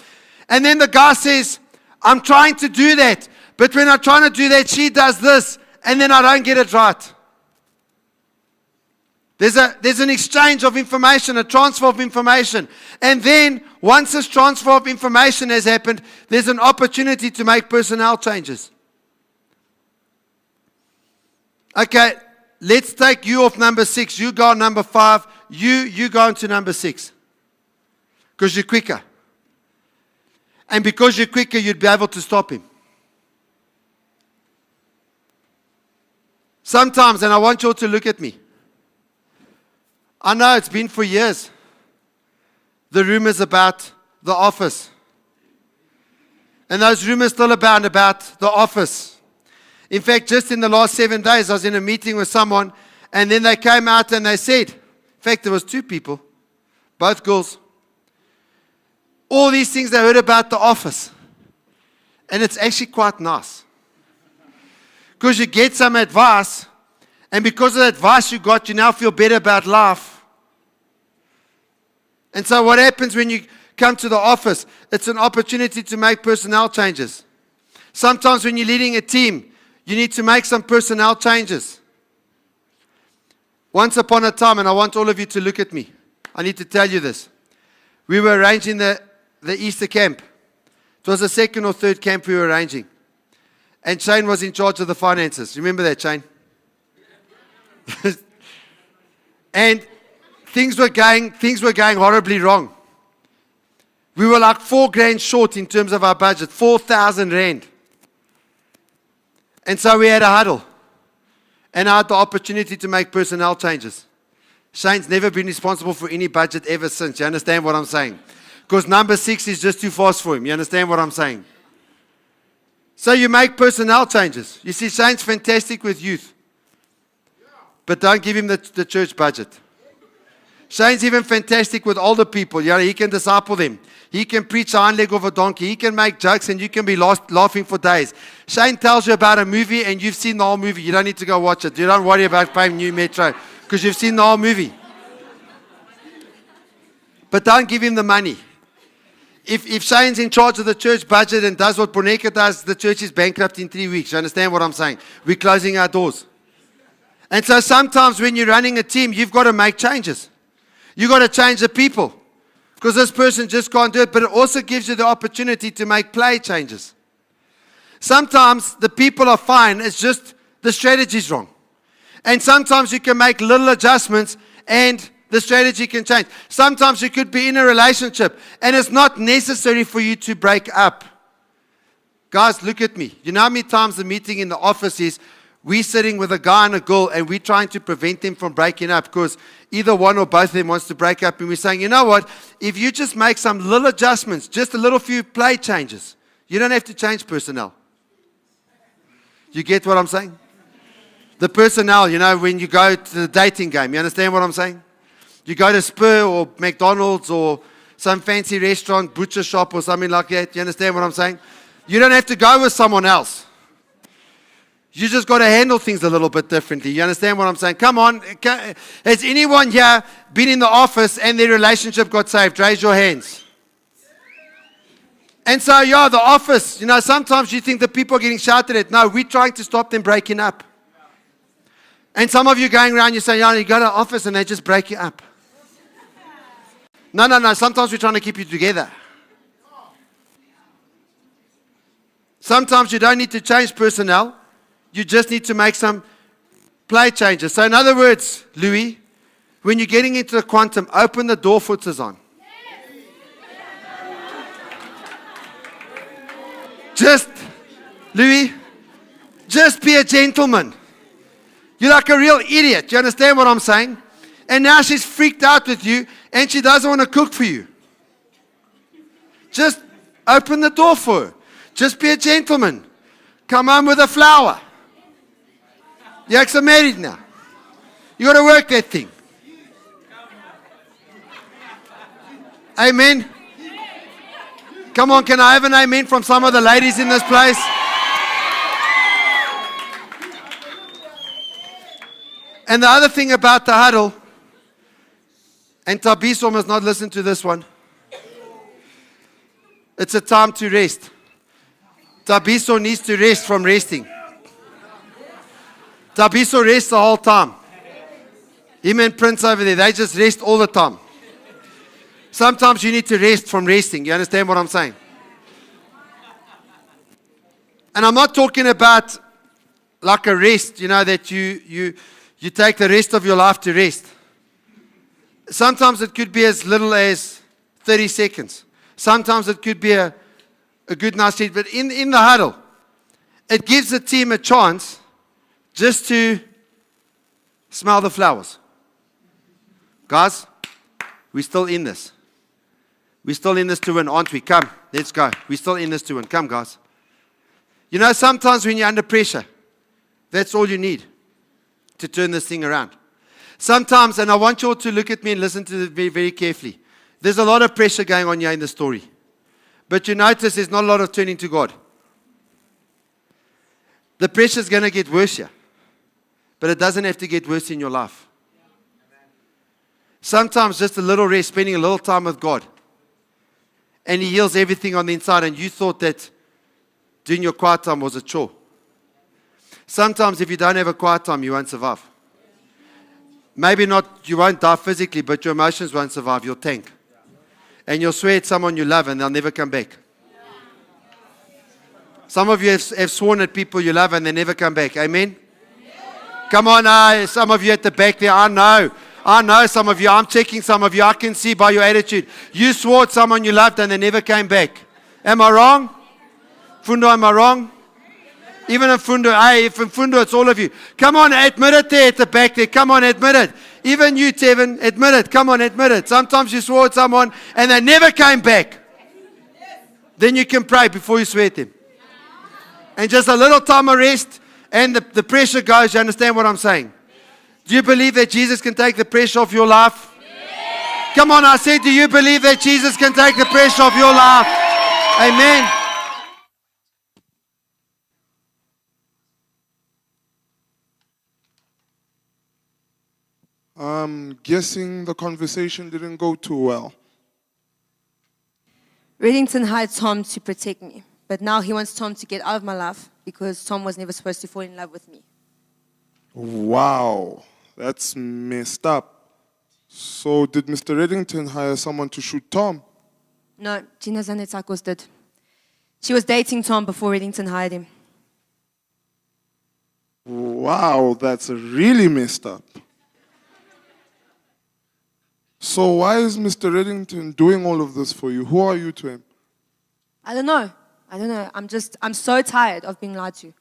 And then the guy says, I'm trying to do that. But when I'm trying to do that, she does this. And then I don't get it right. There's an exchange of information, a transfer of information. And then, once this transfer of information has happened, there's an opportunity to make personnel changes. Okay, let's take you off number 6. You go on number 5. You go into number 6. Because you're quicker. And because you're quicker, you'd be able to stop him. Sometimes, and I want you all to look at me. I know it's been for years. The rumors about The Office. And those rumors still abound about The Office. In fact, just in the last 7 days, I was in a meeting with someone, and then they came out and they said, in fact, there was 2 people, both girls. All these things they heard about The Office. And it's actually quite nice. Because you get some advice, and because of the advice you got, you now feel better about life. And so what happens when you come to The Office? It's an opportunity to make personnel changes. Sometimes when you're leading a team, you need to make some personnel changes. Once upon a time, and I want all of you to look at me. I need to tell you this. We were arranging the Easter camp. It was the 2nd or 3rd camp we were arranging. And Shane was in charge of the finances. Remember that, Shane? And things were going horribly wrong. We were like $4,000 short in terms of our budget, 4,000 rand. And so we had a huddle. And I had the opportunity to make personnel changes. Shane's never been responsible for any budget ever since. You understand what I'm saying? Because number 6 is just too fast for him. You understand what I'm saying? So you make personnel changes. You see, Shane's fantastic with youth. But don't give him the church budget. Shane's even fantastic with older people. You know, he can disciple them. He can preach the hind leg of a donkey. He can make jokes and you can be laughing for days. Shane tells you about a movie and you've seen the whole movie. You don't need to go watch it. You don't worry about paying New Metro because you've seen the whole movie. But don't give him the money. If Shane's in charge of the church budget and does what Boneka does, the church is bankrupt in 3 weeks. You understand what I'm saying? We're closing our doors. And so sometimes when you're running a team, you've got to make changes. You've got to change the people. Because this person just can't do it. But it also gives you the opportunity to make play changes. Sometimes the people are fine. It's just the strategy's wrong. And sometimes you can make little adjustments and the strategy can change. Sometimes you could be in a relationship and it's not necessary for you to break up. Guys, look at me. You know how many times the meeting in the office is we're sitting with a guy and a girl and we're trying to prevent them from breaking up because either one or both of them wants to break up, and we're saying, you know what, if you just make some little adjustments, just a little few play changes, you don't have to change personnel. You get what I'm saying? The personnel, you know, when you go to the dating game, you understand what I'm saying? You go to Spur or McDonald's or some fancy restaurant, butcher shop or something like that, you understand what I'm saying? You don't have to go with someone else. You just got to handle things a little bit differently. You understand what I'm saying? Come on. Has anyone here been in the office and their relationship got saved? Raise your hands. And so, yeah, the office, you know, sometimes you think the people are getting shouted at. No, we're trying to stop them breaking up. And some of you going around, you're saying, yeah, you go to the office and they just break you up. No. Sometimes we're trying to keep you together. Sometimes you don't need to change personnel. You just need to make some play changes. So in other words, Louis, when you're getting into the quantum, open the door for Tizan. Louis, just be a gentleman. You're like a real idiot. You understand what I'm saying? And now she's freaked out with you and she doesn't want to cook for you. Just open the door for her. Just be a gentleman. Come home with a flower. You're actually married now. You got to work that thing. Amen. Come on, can I have an amen from some of the ladies in this place? And the other thing about the huddle, and Tabiso must not listen to this one. It's a time to rest. Tabiso needs to rest from resting. Tabiso rests the whole time. Him and Prince over there, they just rest all the time. Sometimes you need to rest from resting. You understand what I'm saying? And I'm not talking about like a rest, you know, that you take the rest of your life to rest. Sometimes it could be as little as 30 seconds. Sometimes it could be a good night's sleep. But in the huddle, it gives the team a chance just to smell the flowers. Guys, we're still in this. We're still in this to win, aren't we? Come, let's go. We're still in this to win. Come, guys. You know, sometimes when you're under pressure, that's all you need to turn this thing around. Sometimes, and I want you all to look at me and listen to it very, very carefully. There's a lot of pressure going on here in the story. But you notice there's not a lot of turning to God. The pressure is going to get worse here. But it doesn't have to get worse in your life. Sometimes just a little rest, spending a little time with God. And He heals everything on the inside. And you thought that doing your quiet time was a chore. Sometimes if you don't have a quiet time, you won't survive. Maybe not, you won't die physically, but your emotions won't survive. You'll tank. And you'll swear at someone you love and they'll never come back. Some of you have sworn at people you love and they never come back. Amen? Come on, some of you at the back there, I know some of you. I'm checking some of you. I can see by your attitude. You swore at someone you loved and they never came back. Am I wrong? Fundo, am I wrong? Even if Fundo, if in Fundo, it's all of you. Come on, admit it there at the back there. Come on, admit it. Even you, Tevin, admit it. Come on, admit it. Sometimes you swore at someone and they never came back. Then you can pray before you swear at them. And just a little time of rest and the pressure goes. You understand what I'm saying? Do you believe that Jesus can take the pressure off your life? Come on, I said, do you believe that Jesus can take the pressure off your life? Amen. I'm guessing the conversation didn't go too well. Reddington hired Tom to protect me, but now he wants Tom to get out of my life because Tom was never supposed to fall in love with me. Wow, that's messed up. So did Mr. Reddington hire someone to shoot Tom? No, Gina Zanetakos did. She was dating Tom before Reddington hired him. Wow, that's really messed up. So why is Mr. Reddington doing all of this for you? Who are you to him? I don't know. I'm so tired of being lied to.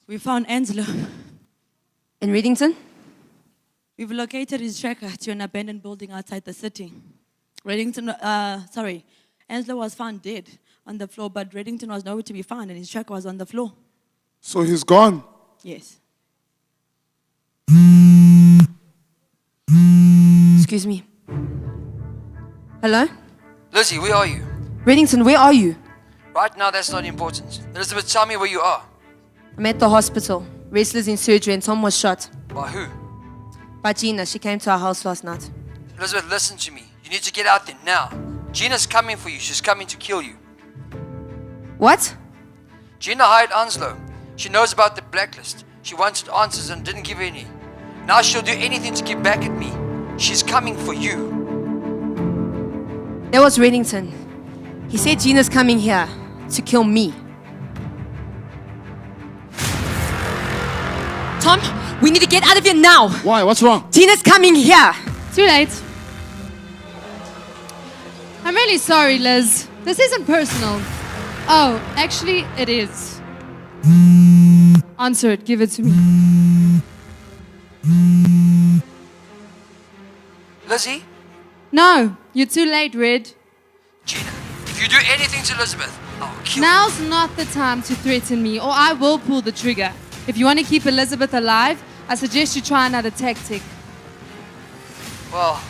We found Anslo. In Reddington? We've located his tracker to an abandoned building outside the city. Anslo was found dead on the floor, but Reddington was nowhere to be found and his tracker was on the floor. So he's gone? Yes. Excuse me. Hello? Lizzie, where are you? Reddington, where are you? Right now, that's not important. Elizabeth, tell me where you are. I'm at the hospital. Wrestler's in surgery and Tom was shot. By who? By Gina. She came to our house last night. Elizabeth, listen to me. You need to get out there now. Gina's coming for you. She's coming to kill you. What? Gina hired Anslo. She knows about the blacklist. She wanted answers and didn't give any. Now she'll do anything to get back at me. She's coming for you. That was Reddington. He said Gina's coming here to kill me. Tom, we need to get out of here now. Why? What's wrong? Gina's coming here. Too late. I'm really sorry, Liz. This isn't personal. Oh, actually, it is. Answer it. Give it to me. Lizzie? No, you're too late, Red. Gina, if you do anything to Elizabeth, I'll kill you. Now's not the time to threaten me, or I will pull the trigger. If you want to keep Elizabeth alive, I suggest you try another tactic. Well,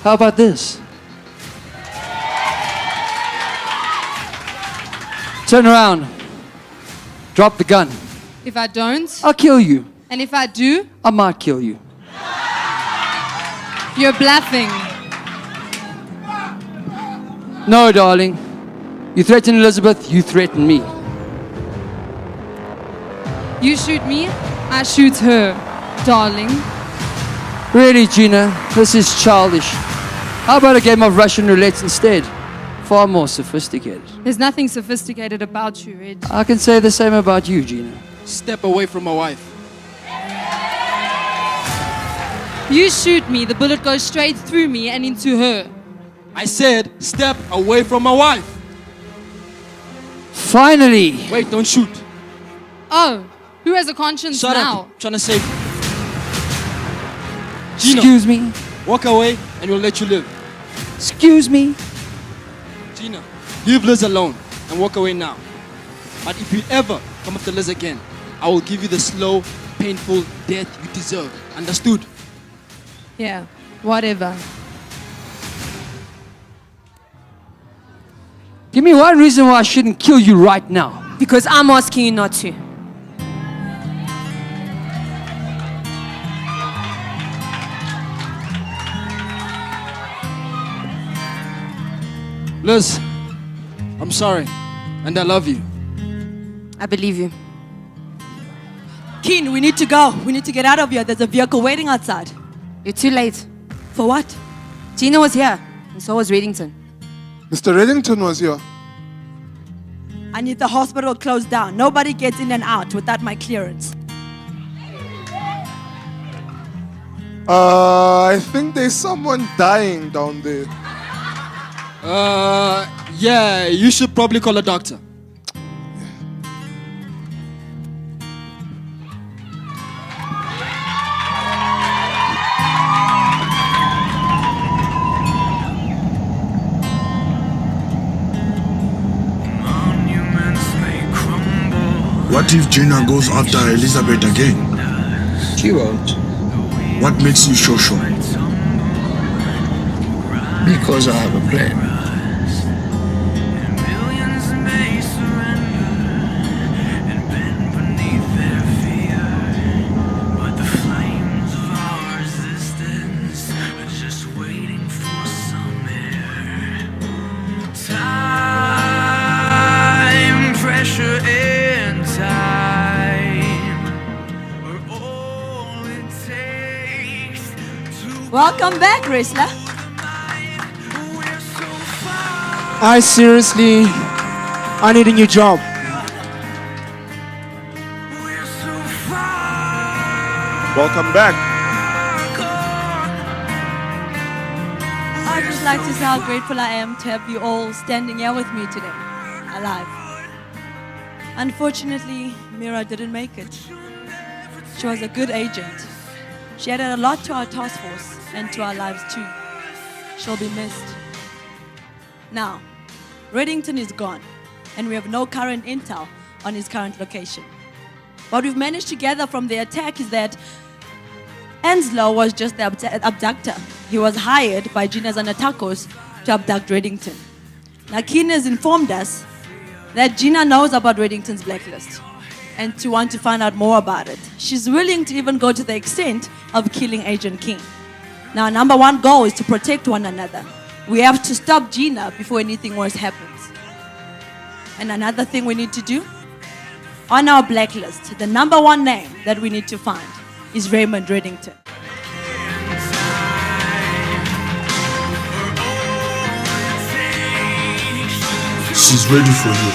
how about this? Turn around. Drop the gun. If I don't, I'll kill you. and if I do, I might kill you. you're bluffing. No, darling. You threaten Elizabeth, you threaten me. You shoot me, I shoot her, darling. Really, Gina, this is childish. How about a game of Russian roulette instead? Far more sophisticated. There's nothing sophisticated about you, Red. I can say the same about you, Gina. Step away from my wife. You shoot me, the bullet goes straight through me and into her. I said, step away from my wife. Finally! Wait, don't shoot. Oh, who has a conscience Shut now? up. I'm trying to save you. Gina, Excuse me? walk away and we'll let you live. Excuse me? Gina, leave Liz alone and walk away now. But if you ever come after Liz again, I will give you the slow, painful death you deserve. Understood? Yeah, whatever. Give me one reason why I shouldn't kill you right now. Because I'm asking you not to. Liz, I'm sorry, and I love you. I believe you. Keen, we need to go. We need to get out of here. There's a vehicle waiting outside. You're too late. For what? Gina was here, and so was Reddington. Mr. Reddington was here. I need the hospital closed down. Nobody gets in and out without my clearance. I think there's someone dying down there. Yeah, you should probably call a doctor. What if Gina goes after Elizabeth again? She won't. What makes you so sure? Because I have a plan. Welcome back, wrestler. I need a new job. Welcome back. I'd just like to say how grateful I am to have you all standing here with me today, alive. Unfortunately, Mira didn't make it. She was a good agent. She added a lot to our task force and to our lives too. She'll be missed. Now, Reddington is gone, and we have no current intel on his current location. What we've managed to gather from the attack is that Anslo was just the abductor. He was hired by Gina's and Atakos to abduct Reddington. Now, Keen has informed us that Gina knows about Reddington's blacklist and to want to find out more about it. She's willing to even go to the extent of killing Agent King. Now, our number one goal is to protect one another. We have to stop Gina before anything worse happens. And another thing we need to do, on our blacklist, the number one name that we need to find is Raymond Reddington. She's ready for you.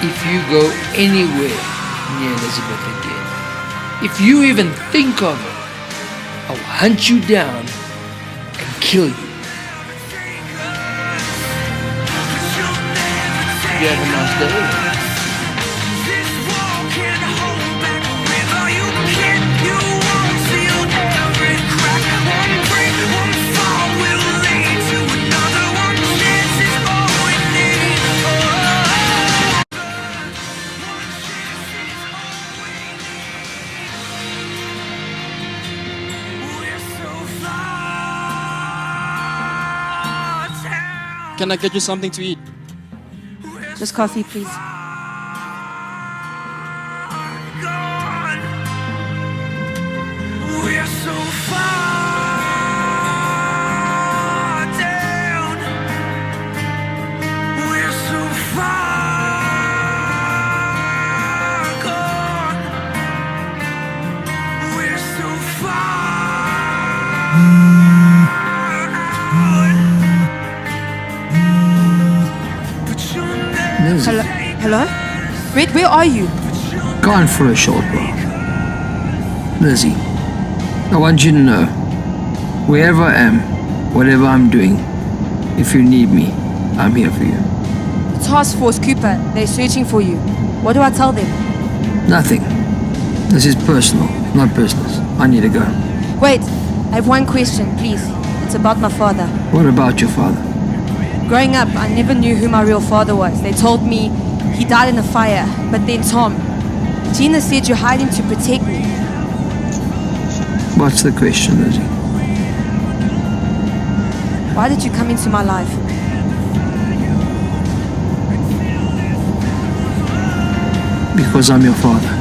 If you go anywhere near Elizabeth again, if you even think of her, I'll hunt you down and kill you. You have a nice day. Can I get you something to eat? Just coffee, please. We're so far down. We're so far gone. We're so far out. Hello? Hello? Red, where are you? Gone for a short while. Lizzie, I want you to know, wherever I am, whatever I'm doing, if you need me, I'm here for you. Task Force Cooper, they're searching for you. What do I tell them? Nothing. This is personal, not business. I need to go. Wait, I have one question, please. It's about my father. What about your father? Growing up, I never knew who my real father was. They told me he died in a fire, but then Tom. Gina said you hired him to protect me. What's the question, Lizzie? Why did you come into my life? Because I'm your father.